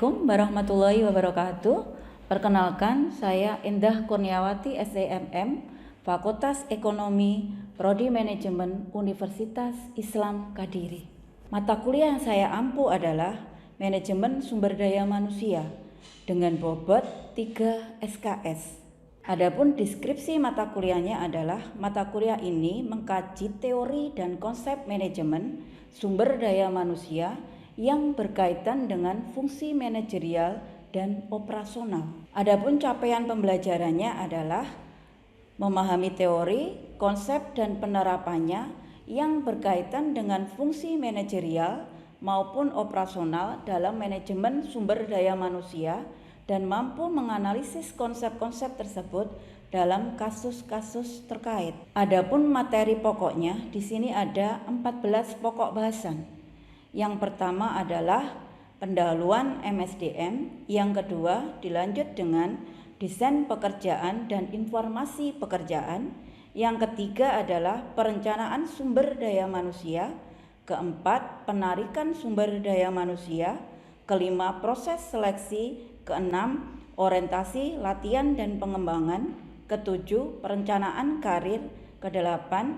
Assalamualaikum warahmatullahi wabarakatuh. Perkenalkan, saya Indah Kurniawati SEMM, Fakultas Ekonomi, Prodi Manajemen Universitas Islam Kadiri. Mata kuliah yang saya ampu adalah Manajemen Sumber Daya Manusia dengan bobot 3 SKS. Adapun deskripsi mata kuliahnya adalah mata kuliah ini mengkaji teori dan konsep manajemen sumber daya manusia yang berkaitan dengan fungsi manajerial dan operasional. Adapun capaian pembelajarannya adalah memahami teori, konsep dan penerapannya yang berkaitan dengan fungsi manajerial maupun operasional dalam manajemen sumber daya manusia dan mampu menganalisis konsep-konsep tersebut dalam kasus-kasus terkait. Adapun materi pokoknya di sini ada 14 pokok bahasan. Yang pertama adalah pendahuluan MSDM, yang kedua dilanjut dengan desain pekerjaan dan informasi pekerjaan, yang ketiga adalah perencanaan sumber daya manusia, keempat penarikan sumber daya manusia, kelima proses seleksi, keenam orientasi latihan dan pengembangan, ketujuh perencanaan karir, kedelapan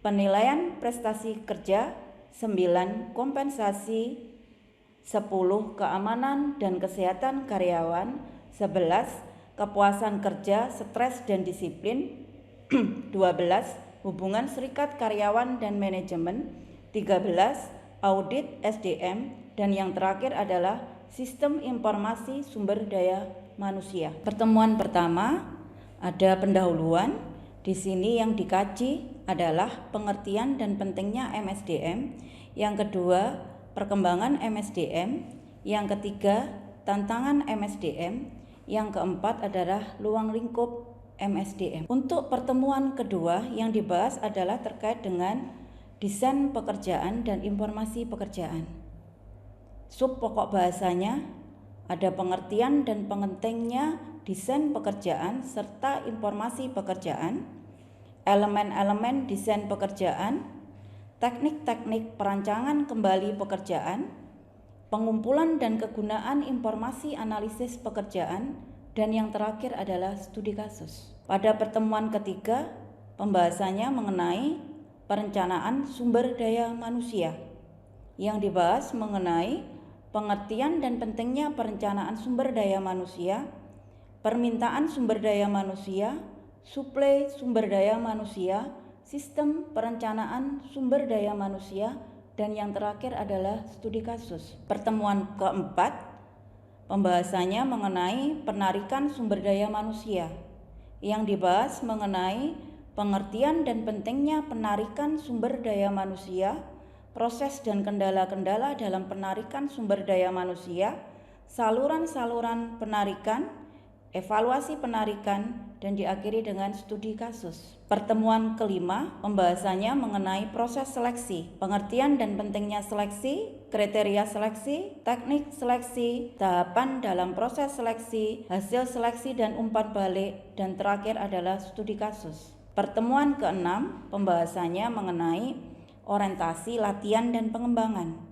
penilaian prestasi kerja, 9 kompensasi, 10 keamanan dan kesehatan karyawan, 11 kepuasan kerja, stres dan disiplin, 12 hubungan serikat karyawan dan manajemen, 13 audit SDM, dan yang terakhir adalah sistem informasi sumber daya manusia. Pertemuan pertama ada pendahuluan. Di sini yang dikaji adalah pengertian dan pentingnya MSDM, yang kedua perkembangan MSDM, yang ketiga tantangan MSDM, yang keempat adalah ruang lingkup MSDM. Untuk pertemuan kedua yang dibahas adalah terkait dengan desain pekerjaan dan informasi pekerjaan. Sub pokok bahasanya ada pengertian dan pentingnya desain pekerjaan serta informasi pekerjaan, elemen-elemen desain pekerjaan, teknik-teknik perancangan kembali pekerjaan, pengumpulan dan kegunaan informasi analisis pekerjaan, dan yang terakhir adalah studi kasus. Pada pertemuan ketiga, pembahasannya mengenai perencanaan sumber daya manusia. Yang dibahas mengenai pengertian dan pentingnya perencanaan sumber daya manusia, permintaan sumber daya manusia, suplai sumber daya manusia, sistem perencanaan sumber daya manusia, dan yang terakhir adalah studi kasus. Pertemuan keempat, pembahasannya mengenai penarikan sumber daya manusia. Yang dibahas mengenai pengertian dan pentingnya penarikan sumber daya manusia, proses dan kendala-kendala dalam penarikan sumber daya manusia, saluran-saluran penarikan, evaluasi penarikan, dan diakhiri dengan studi kasus. Pertemuan kelima, pembahasannya mengenai proses seleksi, pengertian dan pentingnya seleksi, kriteria seleksi, teknik seleksi, tahapan dalam proses seleksi, hasil seleksi dan umpan balik, dan terakhir adalah studi kasus. Pertemuan keenam, pembahasannya mengenai orientasi latihan dan pengembangan.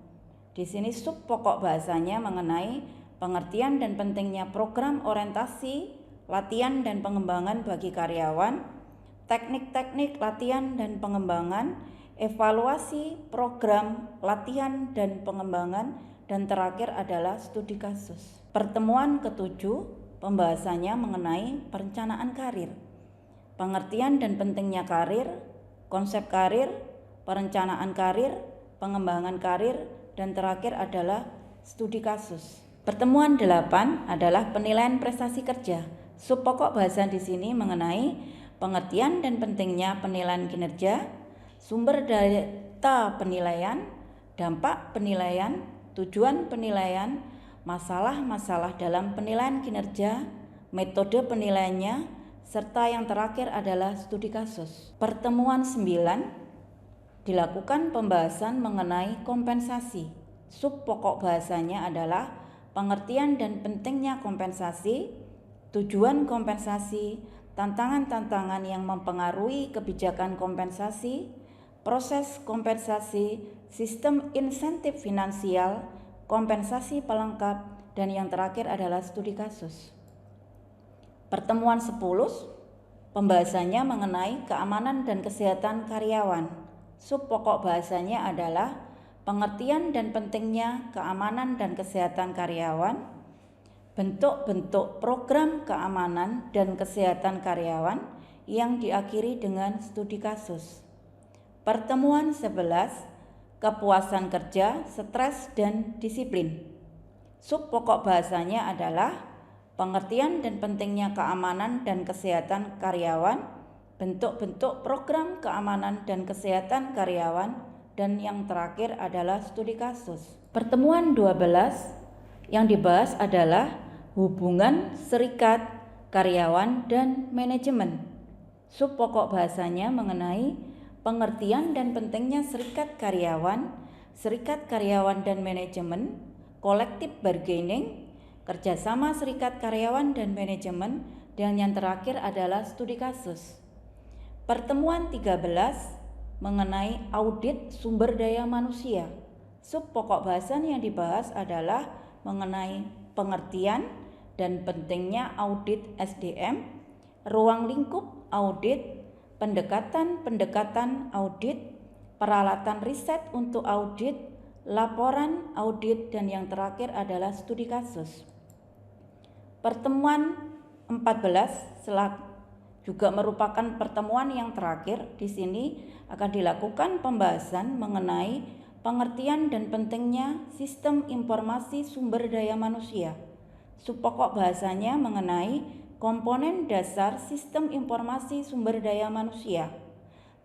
Di sini sub pokok bahasanya mengenai pengertian dan pentingnya program orientasi, latihan dan pengembangan bagi karyawan, teknik-teknik latihan dan pengembangan, evaluasi program latihan dan pengembangan, dan terakhir adalah studi kasus. Pertemuan ketujuh, pembahasannya mengenai perencanaan karir, pengertian dan pentingnya karir, konsep karir, perencanaan karir, pengembangan karir, dan terakhir adalah studi kasus. Pertemuan 8 adalah penilaian prestasi kerja. Sub pokok bahasan di sini mengenai pengertian dan pentingnya penilaian kinerja, sumber data penilaian, dampak penilaian, tujuan penilaian, masalah-masalah dalam penilaian kinerja, metode penilaiannya, serta yang terakhir adalah studi kasus. Pertemuan 9 dilakukan pembahasan mengenai kompensasi. Sub pokok bahasanya adalah pengertian dan pentingnya kompensasi, tujuan kompensasi, tantangan-tantangan yang mempengaruhi kebijakan kompensasi, proses kompensasi, sistem insentif finansial, kompensasi pelengkap, dan yang terakhir adalah studi kasus. Pertemuan 10, pembahasannya mengenai keamanan dan kesehatan karyawan. Sub pokok bahasanya adalah pengertian dan pentingnya keamanan dan kesehatan karyawan, bentuk-bentuk program keamanan dan kesehatan karyawan yang diakhiri dengan studi kasus. Pertemuan 11, kepuasan kerja, stres, dan disiplin. Sub pokok bahasanya adalah pengertian dan pentingnya keamanan dan kesehatan karyawan, bentuk-bentuk program keamanan dan kesehatan karyawan, dan yang terakhir adalah studi kasus. Pertemuan 12 yang dibahas adalah hubungan serikat, karyawan, dan manajemen. Sub pokok bahasanya mengenai pengertian dan pentingnya serikat karyawan dan manajemen, collective bargaining, kerjasama serikat karyawan dan manajemen, dan yang terakhir adalah studi kasus. Pertemuan 13 mengenai audit sumber daya manusia. Sub pokok bahasan yang dibahas adalah mengenai pengertian dan pentingnya audit SDM, ruang lingkup audit, pendekatan audit, peralatan riset untuk audit, laporan audit, dan yang terakhir adalah studi kasus. Pertemuan 14 juga merupakan pertemuan yang terakhir. Di sini akan dilakukan pembahasan mengenai pengertian dan pentingnya sistem informasi sumber daya manusia. Subpokok bahasanya mengenai komponen dasar sistem informasi sumber daya manusia,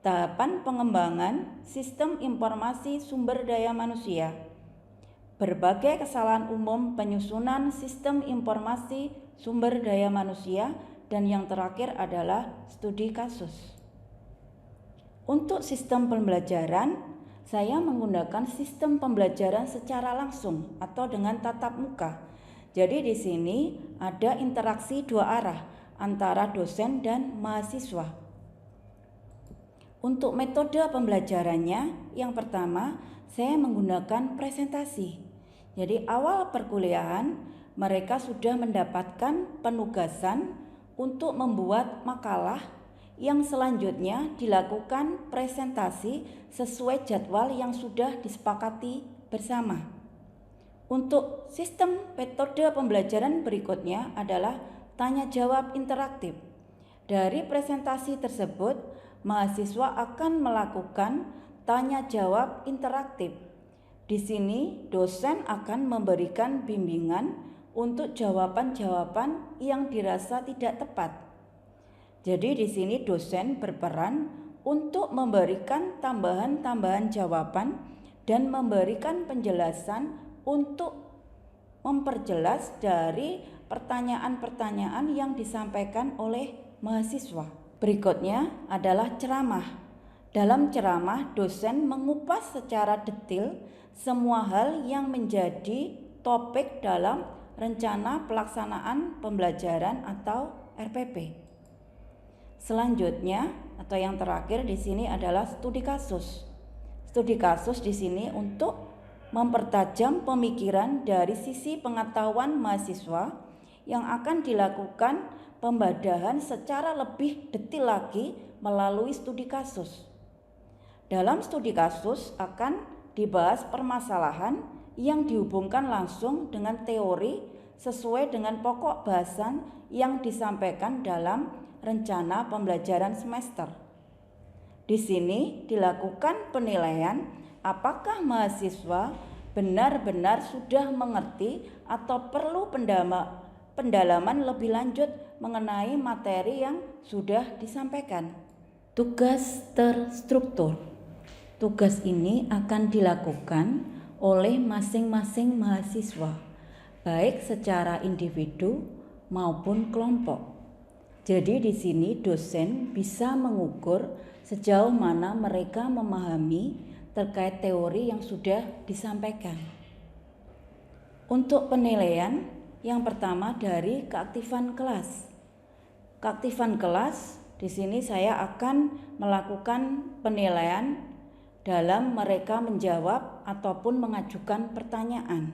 tahapan pengembangan sistem informasi sumber daya manusia, berbagai kesalahan umum penyusunan sistem informasi sumber daya manusia, dan yang terakhir adalah studi kasus. Untuk sistem pembelajaran, saya menggunakan sistem pembelajaran secara langsung atau dengan tatap muka. Jadi di sini ada interaksi dua arah antara dosen dan mahasiswa. Untuk metode pembelajarannya, yang pertama saya menggunakan presentasi. Jadi awal perkuliahan mereka sudah mendapatkan penugasan untuk membuat makalah yang selanjutnya dilakukan presentasi sesuai jadwal yang sudah disepakati bersama. Untuk sistem metode pembelajaran berikutnya adalah tanya jawab interaktif. Dari presentasi tersebut, mahasiswa akan melakukan tanya jawab interaktif. Di sini dosen akan memberikan bimbingan untuk jawaban-jawaban yang dirasa tidak tepat. Jadi di sini dosen berperan untuk memberikan tambahan-tambahan jawaban dan memberikan penjelasan untuk memperjelas dari pertanyaan-pertanyaan yang disampaikan oleh mahasiswa. Berikutnya adalah ceramah. Dalam ceramah, dosen mengupas secara detail semua hal yang menjadi topik dalam rencana pelaksanaan pembelajaran atau RPP. Selanjutnya atau yang terakhir di sini adalah studi kasus. Studi kasus di sini untuk mempertajam pemikiran dari sisi pengetahuan mahasiswa yang akan dilakukan pembadahan secara lebih detail lagi melalui studi kasus. Dalam studi kasus akan dibahas permasalahan yang dihubungkan langsung dengan teori sesuai dengan pokok bahasan yang disampaikan dalam rencana pembelajaran semester. Di sini dilakukan penilaian apakah mahasiswa benar-benar sudah mengerti atau perlu pendalaman lebih lanjut mengenai materi yang sudah disampaikan. Tugas terstruktur. Tugas ini akan dilakukan oleh masing-masing mahasiswa, baik secara individu maupun kelompok. Jadi di sini dosen bisa mengukur sejauh mana mereka memahami terkait teori yang sudah disampaikan. Untuk penilaian, yang pertama dari keaktifan kelas. Keaktifan kelas, di sini saya akan melakukan penilaian dalam mereka menjawab ataupun mengajukan pertanyaan.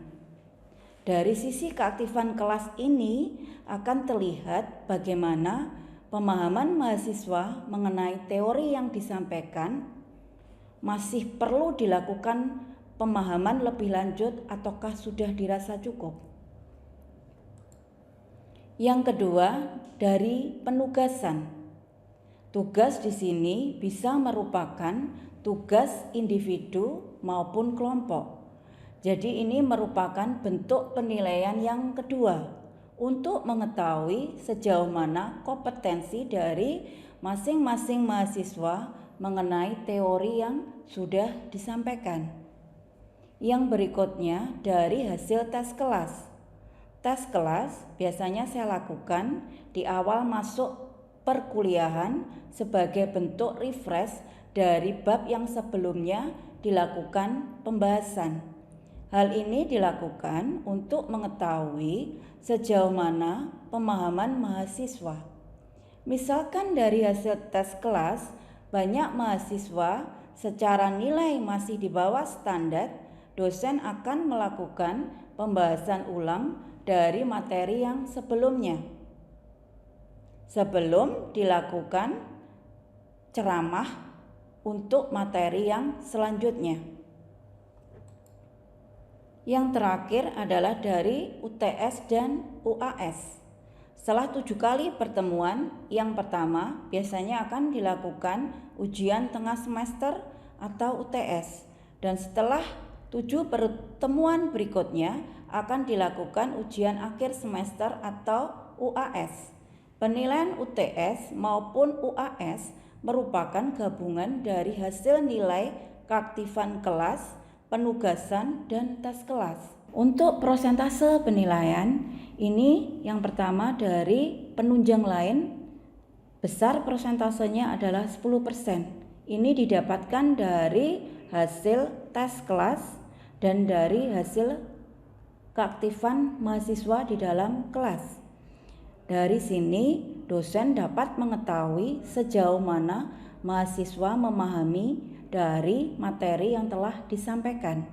Dari sisi keaktifan kelas ini akan terlihat bagaimana pemahaman mahasiswa mengenai teori yang disampaikan masih perlu dilakukan pemahaman lebih lanjut ataukah sudah dirasa cukup. Yang kedua, dari penugasan. Tugas di sini bisa merupakan tugas individu maupun kelompok. Jadi ini merupakan bentuk penilaian yang kedua untuk mengetahui sejauh mana kompetensi dari masing-masing mahasiswa mengenai teori yang sudah disampaikan. Yang berikutnya dari hasil tes kelas. Tes kelas biasanya saya lakukan di awal masuk perkuliahan sebagai bentuk refresh dari bab yang sebelumnya dilakukan pembahasan. Hal ini dilakukan untuk mengetahui sejauh mana pemahaman mahasiswa. Misalkan dari hasil tes kelas, banyak mahasiswa secara nilai masih di bawah standar, dosen akan melakukan pembahasan ulang dari materi yang sebelumnya sebelum dilakukan ceramah untuk materi yang selanjutnya. Yang terakhir adalah dari UTS dan UAS. Setelah 7 kali pertemuan, yang pertama biasanya akan dilakukan ujian tengah semester atau UTS, dan setelah 7 pertemuan berikutnya akan dilakukan ujian akhir semester atau UAS. Penilaian UTS maupun UAS merupakan gabungan dari hasil nilai keaktifan kelas, penugasan, dan tes kelas. Untuk persentase penilaian, ini yang pertama dari penunjang lain, besar persentasenya adalah 10%. Ini didapatkan dari hasil tes kelas dan dari hasil keaktifan mahasiswa di dalam kelas. Dari sini dosen dapat mengetahui sejauh mana mahasiswa memahami dari materi yang telah disampaikan.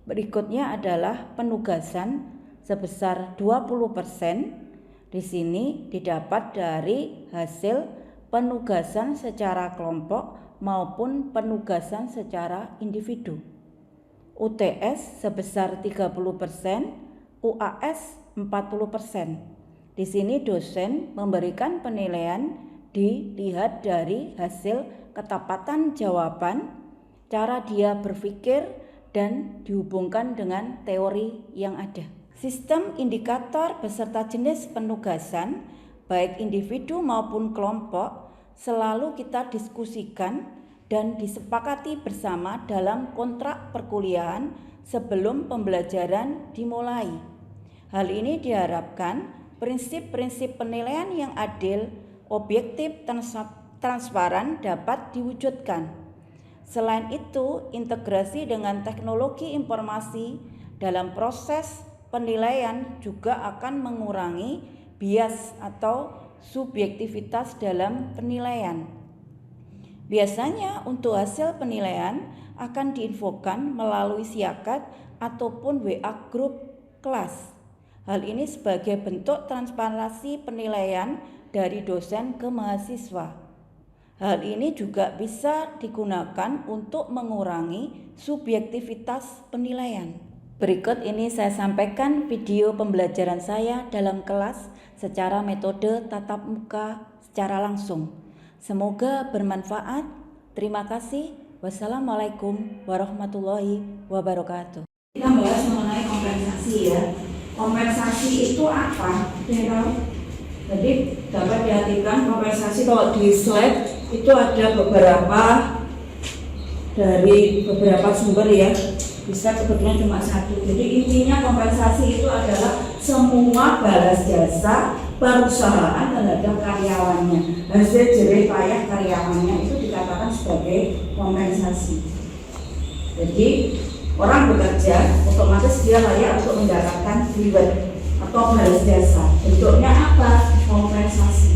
Berikutnya adalah penugasan sebesar 20%. Di sini didapat dari hasil penugasan secara kelompok maupun penugasan secara individu. UTS sebesar 30%, UAS 40%. Di sini dosen memberikan penilaian dilihat dari hasil ketepatan jawaban, cara dia berpikir, dan dihubungkan dengan teori yang ada. Sistem indikator beserta jenis penugasan, baik individu maupun kelompok, selalu kita diskusikan dan disepakati bersama dalam kontrak perkuliahan sebelum pembelajaran dimulai. Hal ini diharapkan prinsip-prinsip penilaian yang adil, objektif, transparan dapat diwujudkan. Selain itu, integrasi dengan teknologi informasi dalam proses penilaian juga akan mengurangi bias atau subjektivitas dalam penilaian. Biasanya untuk hasil penilaian akan diinfokan melalui siakat ataupun WA grup kelas. Hal ini sebagai bentuk transparansi penilaian dari dosen ke mahasiswa. Hal ini juga bisa digunakan untuk mengurangi subjektivitas penilaian. Berikut ini saya sampaikan video pembelajaran saya dalam kelas secara metode tatap muka secara langsung. Semoga bermanfaat. Terima kasih. Wassalamualaikum warahmatullahi wabarakatuh. Kita bahas mengenai kompensasi ya. Kompensasi itu apa? Jadi dapat diartikan kompensasi kalau di slide itu ada beberapa dari beberapa sumber ya. Bisa kebetulan cuma satu. Jadi intinya kompensasi itu adalah semua balas jasa perusahaan terhadap karyawannya, hasil jerih payah karyawannya itu dikatakan sebagai kompensasi. Jadi orang bekerja otomatis dia layak untuk mendapatkan reward atau balas jasa. Bentuknya apa? Kompensasi.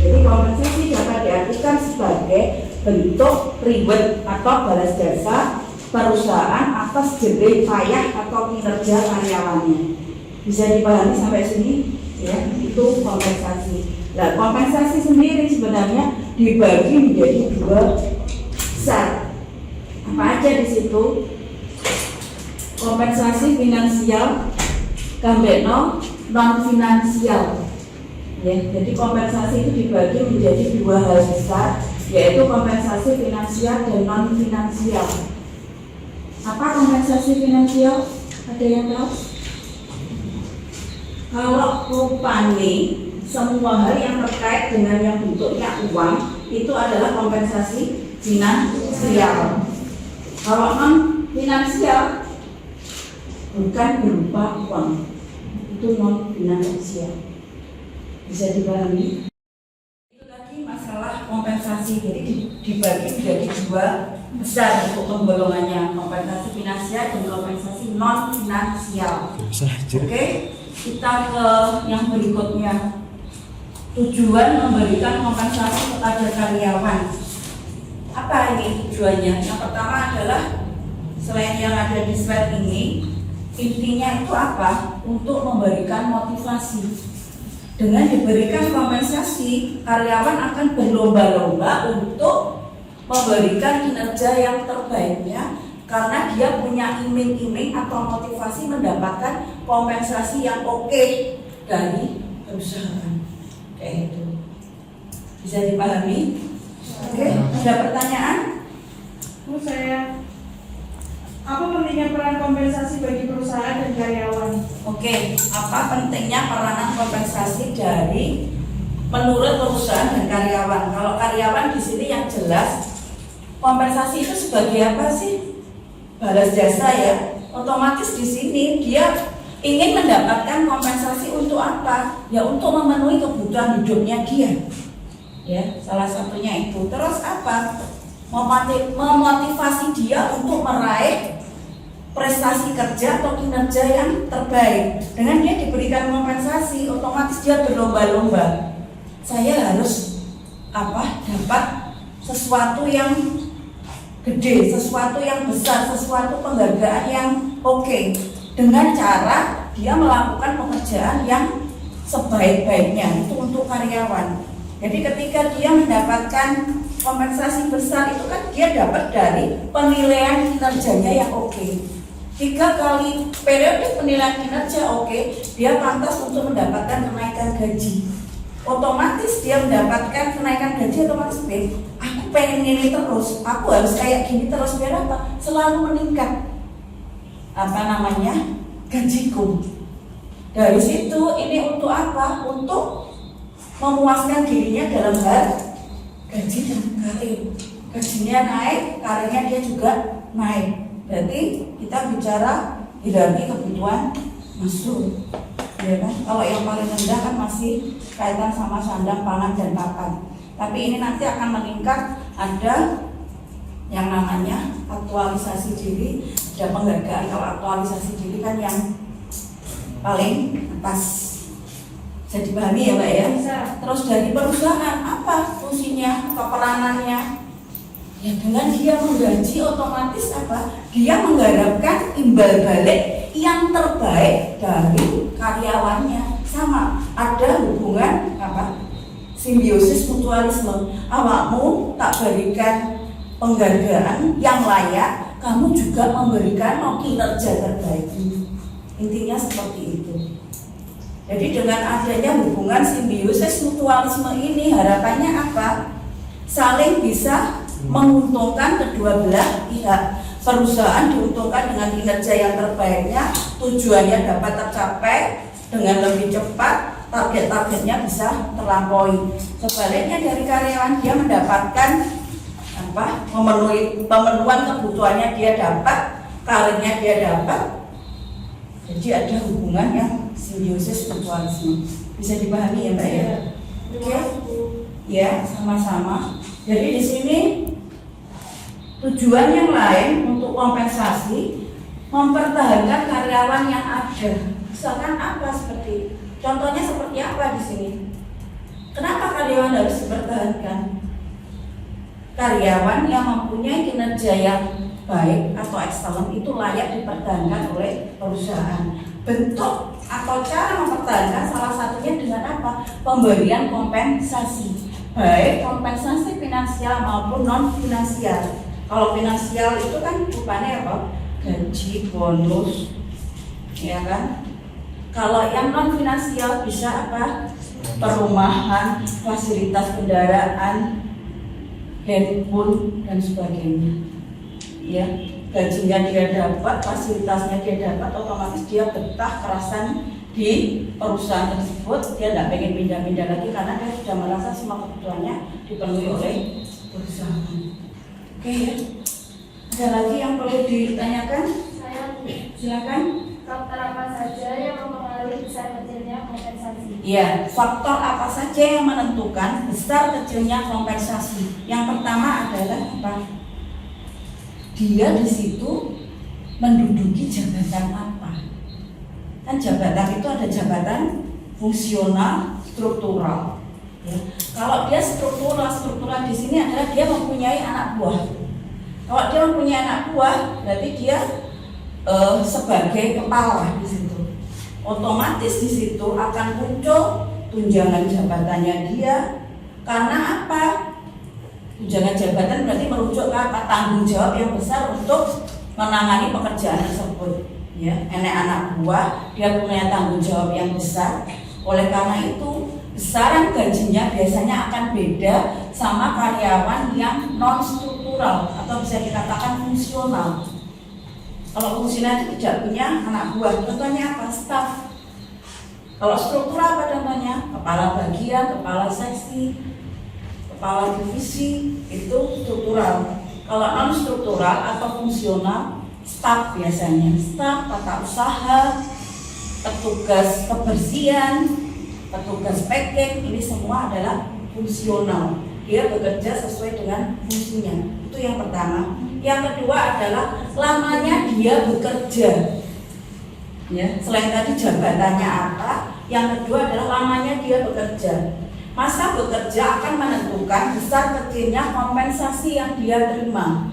Jadi kompensasi dapat diartikan sebagai bentuk reward atau balas jasa perusahaan atas jerih payah atau kinerja karyawannya. Bisa dipahami sampai sini ya, itu kompensasi. Nah, kompensasi sendiri sebenarnya dibagi menjadi dua besar. Apa aja di situ? Kompensasi finansial, kambeno non finansial. Ya, jadi kompensasi itu dibagi menjadi dua hal besar, yaitu kompensasi finansial dan non finansial. Apa kompensasi finansial? Ada yang tahu? Kalau rupane semua hal yang terkait dengan yang bentuknya uang itu adalah kompensasi finansial. Kalau non finansial bukan berupa uang, itu non finansial. Bisa dipahami? Itu tadi masalah kompensasi, jadi dibagi menjadi dua besar untuk penggolongannya, kompensasi finansial dan kompensasi non finansial. Oke, kita ke yang berikutnya. Tujuan memberikan kompensasi kepada karyawan. Apa ini tujuannya? Yang pertama adalah selain yang ada di slide ini, intinya itu apa? Untuk memberikan motivasi. Dengan diberikan kompensasi, karyawan akan berlomba-lomba untuk memberikan kinerja yang terbaiknya karena dia punya iming-iming atau motivasi mendapatkan kompensasi yang oke dari perusahaan. Kayak itu. Bisa dipahami? Oke, ada pertanyaan? Apa pentingnya peran kompensasi bagi perusahaan dan karyawan? Oke, apa pentingnya peranan kompensasi dari menurut perusahaan dan karyawan? Kalau karyawan di sini yang jelas, kompensasi itu sebagai apa sih? Balas jasa ya. Otomatis di sini dia ingin mendapatkan kompensasi untuk apa? Ya untuk memenuhi kebutuhan hidupnya dia. Ya, salah satunya itu. Terus apa? Memotivasi dia untuk meraih prestasi kerja atau kinerja yang terbaik. Dengan dia diberikan kompensasi, otomatis dia berlomba-lomba. Saya harus dapat sesuatu yang gede, sesuatu yang besar, sesuatu penghargaan yang oke. Dengan cara dia melakukan pekerjaan yang sebaik-baiknya, itu untuk karyawan. Jadi ketika dia mendapatkan kompensasi besar itu kan dia dapat dari penilaian kinerjanya yang oke. 3 kali periode penilaian kinerja oke, dia pantas untuk mendapatkan kenaikan gaji. Otomatis dia mendapatkan kenaikan gaji, otomatis aku pengen ini terus, aku harus kayak gini terus, biar apa? Selalu meningkat gajiku. Dari situ ini untuk apa? Untuk memuaskan dirinya dalam hal gaji dan karir. Gajinya naik, karirnya dia juga naik. Berarti kita bicara hierarki kebutuhan masuk, ya kan? Kalau yang paling rendah kan masih kaitan sama sandang, pangan, dan pakan. Tapi ini nanti akan meningkat, ada yang namanya aktualisasi diri, ada penghargaan. Kalau aktualisasi diri kan yang paling atas. Bisa dipahami ya Mbak ya? Bisa. Terus dari perusahaan apa fungsinya atau peranannya? Ya dengan dia menggaji, otomatis dia mengharapkan imbal balik yang terbaik dari karyawannya. Sama, ada hubungan simbiosis mutualisme. Awakmu tak berikan penghargaan yang layak, kamu juga memberikan kinerja terbaik. Intinya seperti itu. Jadi dengan adanya hubungan simbiosis mutualisme ini, harapannya apa? Saling bisa menguntungkan kedua belah pihak. Perusahaan diuntungkan dengan kinerja yang terbaiknya, tujuannya dapat tercapai dengan lebih cepat, target-targetnya bisa terlampaui. Sebaliknya dari karyawan, dia mendapatkan pemenuhan kebutuhannya dia dapat, karirnya dia dapat. Jadi ada hubungan yang simbiosis mutualisme. Bisa dipahami ya Mbak ya? Oke? Ya, sama-sama. Jadi di sini tujuan yang lain untuk kompensasi, mempertahankan karyawan yang ada. Misalkan contohnya seperti apa di sini? Kenapa karyawan harus dipertahankan? Karyawan yang mempunyai kinerja yang baik atau excellent itu layak dipertahankan oleh perusahaan. bentuk atau cara mempertahankan salah satunya dengan apa? Pemberian kompensasi, baik kompensasi finansial maupun non finansial. Kalau finansial itu kan bukannya apa? Gaji, bonus, ya kan? Kalau yang non finansial bisa apa? Perumahan, fasilitas kendaraan, handphone dan sebagainya. Ya, gajinya dia dapat, fasilitasnya dia dapat, otomatis dia betah kerasan di perusahaan tersebut. Dia tidak pengen pindah-pindah lagi karena dia sudah merasa semua kebutuhannya dipenuhi oleh perusahaan. Oke ya. Ada lagi yang perlu ditanyakan? Saya Silakan. faktor apa saja yang mempengaruhi besar kecilnya kompensasi? Ya, faktor apa saja yang menentukan besar kecilnya kompensasi? Yang pertama adalah apa? Dia di situ menduduki jabatan apa? Kan jabatan itu ada jabatan fungsional, struktural. Ya. Kalau dia struktural di sini adalah dia mempunyai anak buah. Kalau dia mempunyai anak buah, berarti dia sebagai kepala di situ. Otomatis di situ akan muncul tunjangan jabatannya dia. Karena apa? Tunjangan jabatan berarti merujuk ke apa? Tanggung jawab yang besar untuk menangani pekerjaan tersebut. Ya, anak buah dia punya tanggung jawab yang besar. Oleh karena itu besaran gajinya biasanya akan beda sama karyawan yang non struktural atau bisa dikatakan fungsional. Kalau fungsional itu tidak punya anak buah, contohnya apa? Staff. Kalau struktural apa contohnya? Kepala bagian, kepala seksi, kepala divisi, itu struktural. Kalau non struktural atau fungsional, staf biasanya, staf, tata usaha, petugas kebersihan, petugas packing, ini semua adalah fungsional. Dia bekerja sesuai dengan fungsinya. Itu yang pertama. Yang kedua adalah lamanya dia bekerja. Ya, selain tadi jabatannya apa, yang kedua adalah lamanya dia bekerja. Masa bekerja akan menentukan besar kecilnya kompensasi yang dia terima.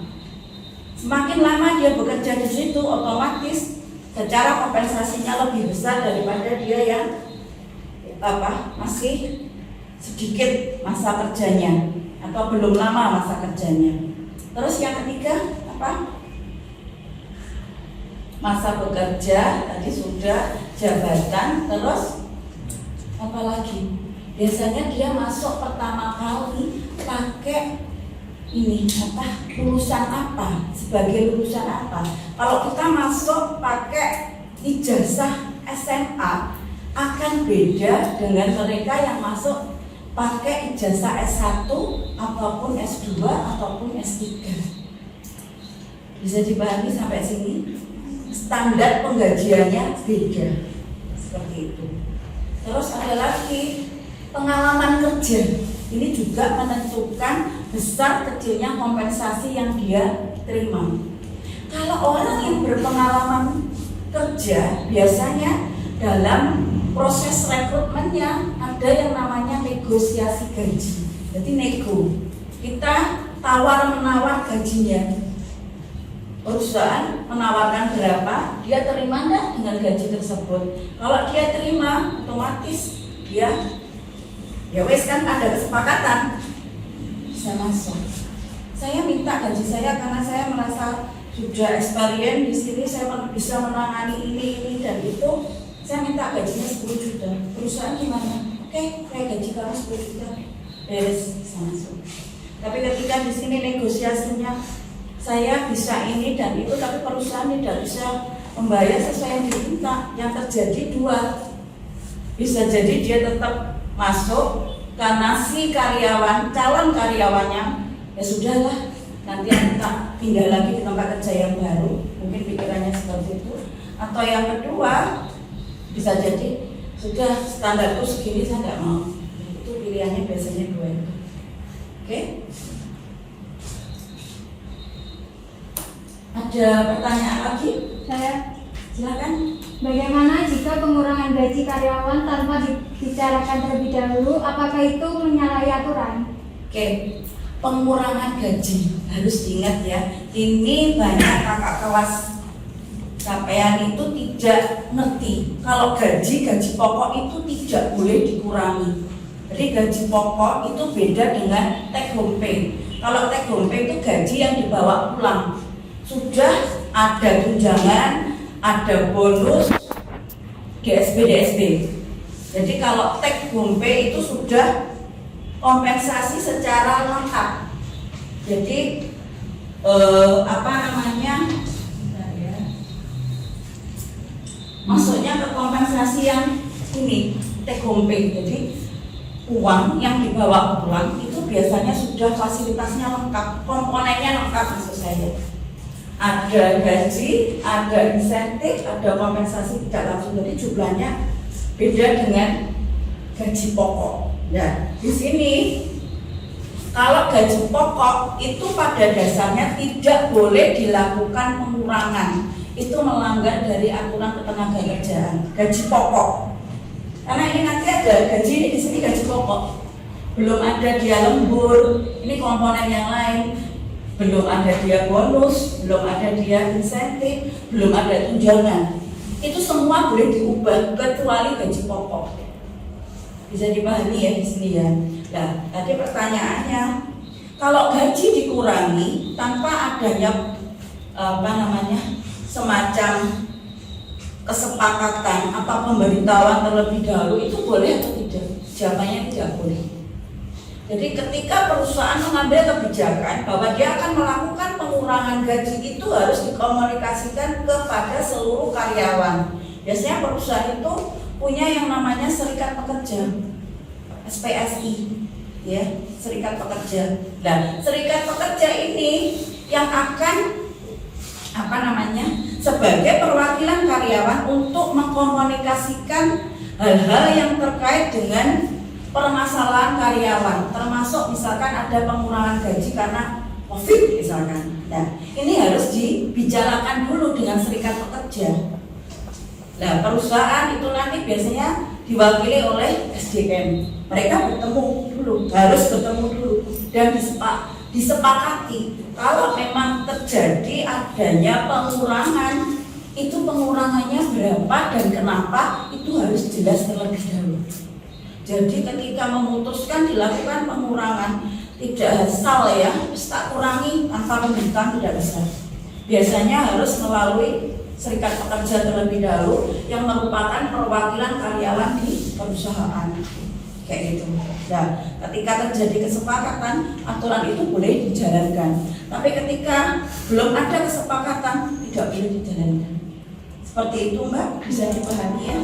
Semakin lama dia bekerja di situ, otomatis secara kompensasinya lebih besar daripada dia yang masih sedikit masa kerjanya atau belum lama masa kerjanya. Terus yang ketiga apa? Masa bekerja tadi sudah, jabatan, terus apa lagi? Biasanya dia masuk pertama kali pakai ini apa? Lulusan apa? Sebagai lulusan apa? Kalau kita masuk pakai ijazah SMA akan beda dengan mereka yang masuk pakai ijazah S1 ataupun S2 ataupun S3. Bisa dipahami sampai sini? Standar penggajiannya beda. Seperti itu. Terus ada lagi pengalaman kerja. Ini juga menentukan besar kecilnya kompensasi yang dia terima. Kalau orang yang berpengalaman kerja biasanya dalam proses rekrutmennya ada yang namanya negosiasi gaji. Jadi nego. Kita tawar-menawar gajinya. Perusahaan menawarkan berapa, dia terima enggak dengan gaji tersebut. Kalau dia terima, otomatis dia ya wes kan ada kesepakatan bisa masuk. Saya minta gaji saya karena saya merasa sudah experience di sini, saya bisa menangani ini dan itu. Saya minta gajinya 10 juta. Perusahaan gimana? Oke, kayak gaji kamu 10 juta. Beres, bisa masuk. Tapi ketika di sini negosiasinya saya bisa ini dan itu, tapi perusahaan tidak bisa membayar sesuai yang diminta. Yang terjadi dua. Bisa jadi dia tetap masuk karena si karyawan, calon karyawannya ya sudahlah, nanti kita tinggal lagi di tempat kerja yang baru. Mungkin pikirannya seperti itu. Atau yang kedua, bisa jadi sudah standarku segini saya nggak mau. Itu pilihannya biasanya dua itu. Oke? Ada pertanyaan lagi? Saya Silakan. Bagaimana jika pengurangan gaji karyawan tanpa dibicarakan terlebih dahulu? Apakah itu menyalahi aturan? Oke, pengurangan gaji harus diingat ya. Ini banyak kakak kelas sampean itu tidak ngerti kalau gaji pokok itu tidak boleh dikurangi. Jadi gaji pokok itu beda dengan take home pay. Kalau take home pay itu gaji yang dibawa pulang. Sudah ada tunjangan, ada bonus, DSB. Jadi kalau take home pay itu sudah kompensasi secara lengkap. Jadi maksudnya ke kompensasi yang ini take home pay. Jadi uang yang dibawa pulang itu biasanya sudah fasilitasnya lengkap, komponennya lengkap maksud saya. Ada gaji, ada insentif, ada kompensasi tidak langsung. Jadi jumlahnya beda dengan gaji pokok. Nah, di sini kalau gaji pokok itu pada dasarnya tidak boleh dilakukan pengurangan. Itu melanggar dari aturan ketenagakerjaan. Gaji pokok. Karena ini nanti ada gaji ini di sini gaji pokok. Belum ada dia lembur, ini komponen yang lain. Belum ada dia bonus, belum ada dia insentif, belum ada tunjangan. Itu semua boleh diubah kecuali gaji pokok. Bisa dipahami ya di sini ya. Nah, tadi pertanyaannya, kalau gaji dikurangi tanpa adanya semacam kesepakatan atau pemberitahuan terlebih dahulu, itu boleh atau tidak? Jawabannya tidak boleh. Jadi ketika perusahaan mengambil kebijakan bahwa dia akan melakukan pengurangan gaji, itu harus dikomunikasikan kepada seluruh karyawan. Biasanya perusahaan itu punya yang namanya serikat pekerja, SPSI, ya, serikat pekerja. Dan serikat pekerja ini yang akan sebagai perwakilan karyawan untuk mengkomunikasikan hal-hal yang terkait dengan permasalahan karyawan, termasuk misalkan ada pengurangan gaji karena COVID misalkan. Nah, ini harus dibicarakan dulu dengan serikat pekerja. Nah, perusahaan itu nanti biasanya diwakili oleh SDM. Mereka harus bertemu dulu dan disepakati kalau memang terjadi adanya pengurangan, itu pengurangannya berapa dan kenapa, itu harus jelas terlebih dahulu. Jadi ketika memutuskan dilakukan pengurangan, tidak asal ya, tak kurangi tanpa pemberitahuan, tidak bisa. Biasanya harus melalui serikat pekerja terlebih dahulu yang merupakan perwakilan karyawan di perusahaan. Kayak gitu. Nah, ketika terjadi kesepakatan, aturan itu boleh dijalankan. Tapi ketika belum ada kesepakatan, tidak boleh dijalankan. Seperti itu, Mbak, bisa dipahami ya.